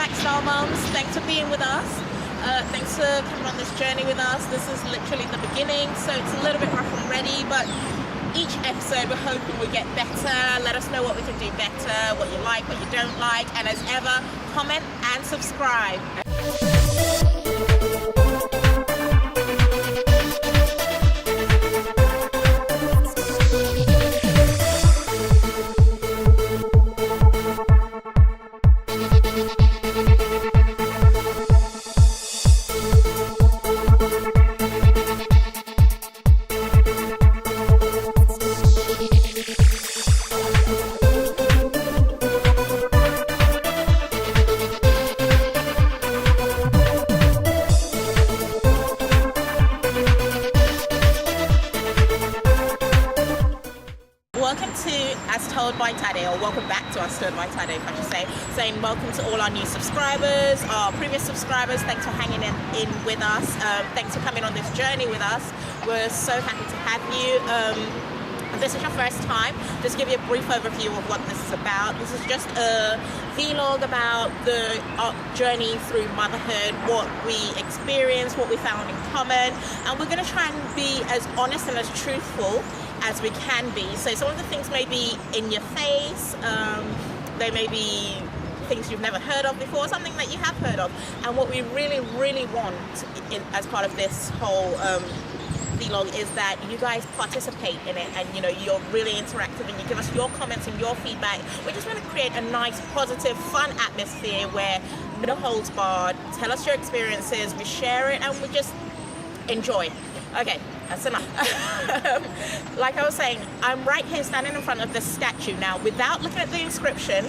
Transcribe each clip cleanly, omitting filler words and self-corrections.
lifestyle moms. Thanks for being with us. Thanks for coming on this journey with us. This is literally the beginning, so it's a little bit rough and ready, but each episode we're hoping we get better. Let us know what we can do better, what you like, what you don't like, and as ever, comment and subscribe. Welcome to As Told by Tade, or welcome back to As Told by Tade, if I should say. Saying welcome to all our new subscribers, our previous subscribers. Thanks for hanging in with us. Thanks for coming on this journey with us. We're so happy to have you. If this is your first time, just give you a brief overview of what this is about. This is just a vlog about the journey through motherhood, what we experienced, what we found in common, and we're going to try and be as honest and as truthful as we can be. So some of the things may be in your face, they may be things you've never heard of before, something that you have heard of. And what we really want as part of this whole vlog is that you guys participate in it, and you're really interactive and you give us your comments and your feedback. We just want to create a nice, positive, fun atmosphere where no holds barred. Tell us your experiences, we share it, and we just enjoy. Okay, that's enough. Like I was saying, I'm right here standing in front of this statue. Now, without looking at the inscription,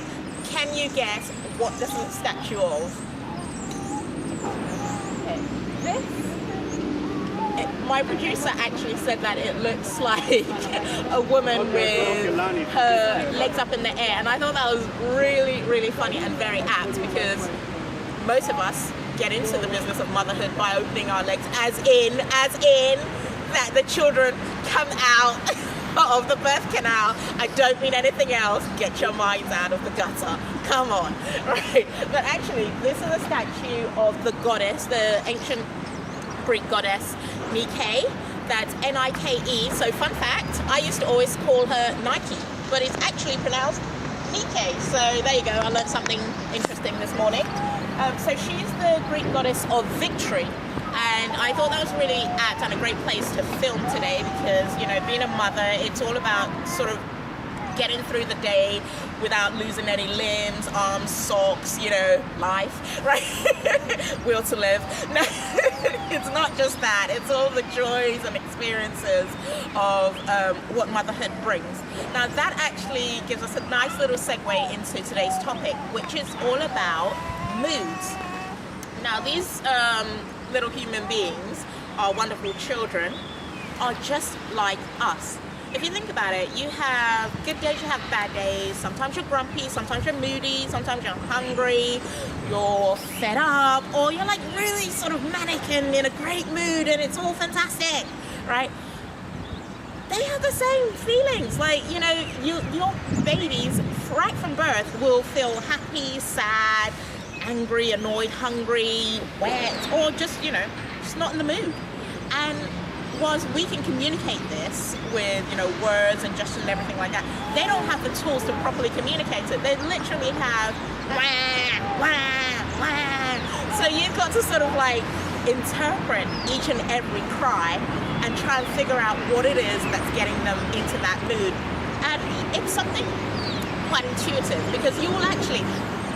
can you guess what this is a statue of? Okay. My producer actually said that it looks like a woman with her legs up in the air, and I thought that was really funny and very apt, because most of us get into the business of motherhood by opening our legs, as in that the children come out of the birth canal. I don't mean anything else. Get your minds out of the gutter. Come on, right? But actually, this is a statue of the goddess, the ancient Greek goddess Nike. That's Nike. So fun fact, I used to always call her Nike, but it's actually pronounced Nike. So there you go, I learned something interesting this morning. So she's the Greek goddess of victory, and I thought that was really apt and a great place to film today, because being a mother, it's all about sort of getting through the day without losing any limbs, arms, socks, life, right? Will to live. No, it's not just that. It's all the joys and experiences of what motherhood brings. Now, that actually gives us a nice little segue into today's topic, which is all about moods. Now, these little human beings, our wonderful children, are just like us. If you think about it, you have good days, you have bad days. Sometimes you're grumpy, sometimes you're moody, sometimes you're hungry, you're fed up, or you're like really sort of manic and in a great mood and it's all fantastic, right? They have the same feelings. Like, your babies right from birth will feel happy, sad, angry, annoyed, hungry, wet, or just not in the mood. And whilst we can communicate this with words and gestures and everything like that, they don't have the tools to properly communicate it. They literally have wah, wah, wah. So you've got to sort of like interpret each and every cry and try and figure out what it is that's getting them into that mood. And it's something quite intuitive, because you will actually,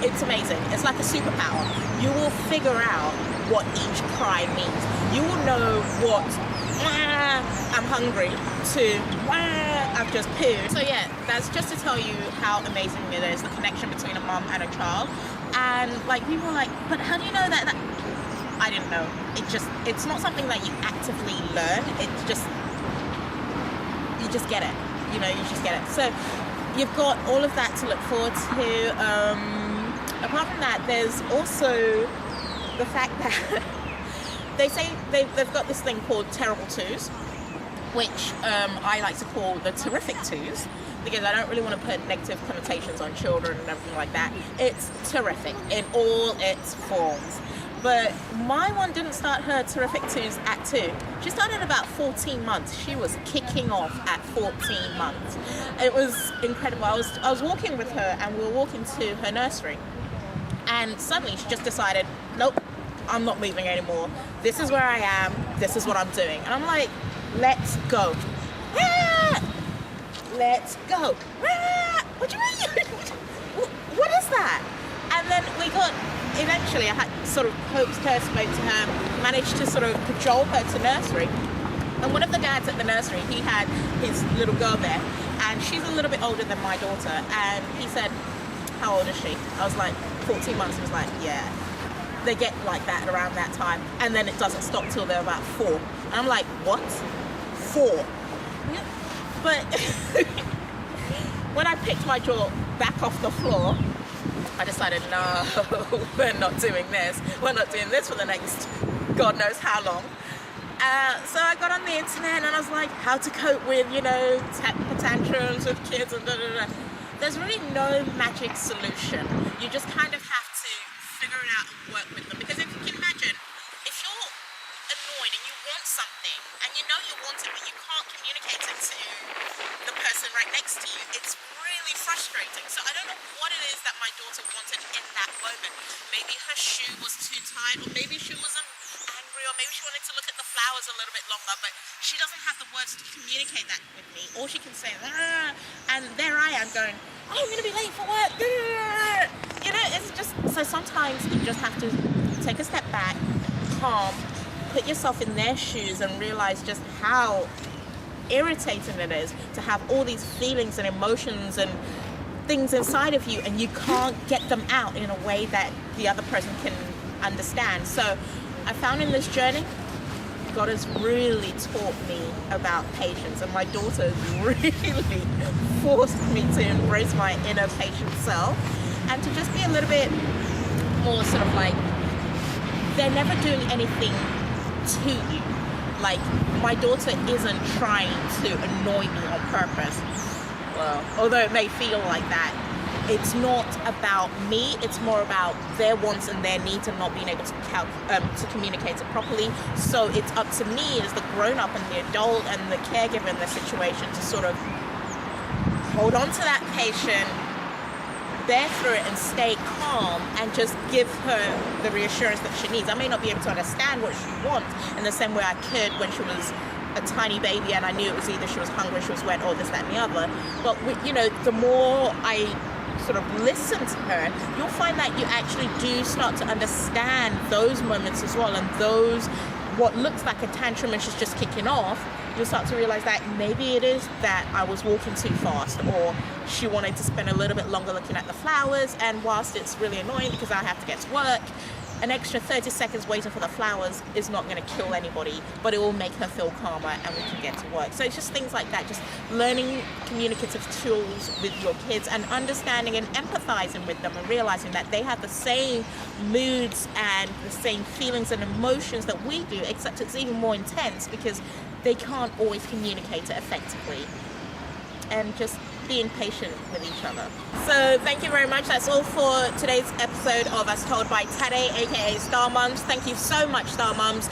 it's amazing, it's like a superpower. You will figure out what each cry means. You will know what I'm hungry to I've just pooed. So yeah, that's just to tell you how amazing it is, the connection between a mom and a child. And like, people are like, but how do you know that? I didn't know. It's not something that you actively learn. It's just, you just get it. You just get it. So you've got all of that to look forward to. Apart from that, there's also the fact that they say they've got this thing called terrible twos, which I like to call the terrific twos, because I don't really want to put negative connotations on children and everything like that. It's terrific in all its forms. But my one didn't start her terrific twos at 2. She started about 14 months. She was kicking off at 14 months. It was incredible. I was walking with her, and we were walking to her nursery. And suddenly she just decided, nope, I'm not moving anymore. This is where I am. This is what I'm doing. And I'm like, let's go. Ah! Let's go. Ah! What do you mean? What is that? And then eventually I had sort of coaxed her, spoke to her, managed to sort of cajole her to nursery. And one of the dads at the nursery, he had his little girl there, and she's a little bit older than my daughter. And he said, how old is she? I was like, 14 months. He was like, yeah. They get like that around that time. And then it doesn't stop till they're about 4. And I'm like, what? 4? Yeah. But when I picked my jaw back off the floor, I decided, no, we're not doing this. We're not doing this for the next God knows how long. So I got on the internet and I was like, how to cope with, temper tantrums with kids and da-da-da. There's really no magic solution. You just kind of have to figure it out and work with them. Because if you can imagine, if you're annoyed and you want something, and you know you want it, but you can't communicate it to the person right next to you, it's really frustrating. So I don't know what it is that my daughter wanted in that moment. Maybe her shoe was too tight, or maybe she was angry, or maybe she wanted to look at the flowers a little bit longer, but she doesn't have the words to communicate that with me. All she can say is, and there I am going, oh, I'm going to be late for work. It's just, so sometimes you just have to take a step back, calm, put yourself in their shoes and realize just how irritating it is to have all these feelings and emotions and things inside of you, and you can't get them out in a way that the other person can understand. So I found in this journey, God has really taught me about patience, and my daughter really forced me to embrace my inner patient self and to just be a little bit more sort of like, they're never doing anything to you. Like, my daughter isn't trying to annoy me on purpose. Well, although it may feel like that, it's not about me, it's more about their wants and their needs and not being able to communicate it properly. So it's up to me as the grown-up and the adult and the caregiver in the situation to sort of hold on to that patient, bear through it and stay calm and just give her the reassurance that she needs. I may not be able to understand what she wants in the same way I could when she was a tiny baby and I knew it was either she was hungry, she was wet, or this, that and the other. But the more I sort of listen to her, you'll find that you actually do start to understand those moments as well, and those what looks like a tantrum and she's just kicking off, you'll start to realize that maybe it is that I was walking too fast, or she wanted to spend a little bit longer looking at the flowers, and whilst it's really annoying because I have to get to work, an extra 30 seconds waiting for the flowers is not going to kill anybody, but it will make her feel calmer and we can get to work. So it's just things like that, just learning communicative tools with your kids and understanding and empathizing with them and realizing that they have the same moods and the same feelings and emotions that we do, except it's even more intense because they can't always communicate it effectively. And just being patient with each other. So thank you very much. That's all for today's episode of As Told by Tade, aka Star Mums. Thank you so much, Star Mums.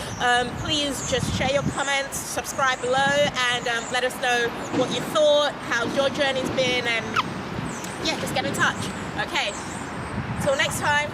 Please just share your comments, subscribe below, and let us know what you thought, how your journey's been, and yeah, just get in touch. Okay, till next time.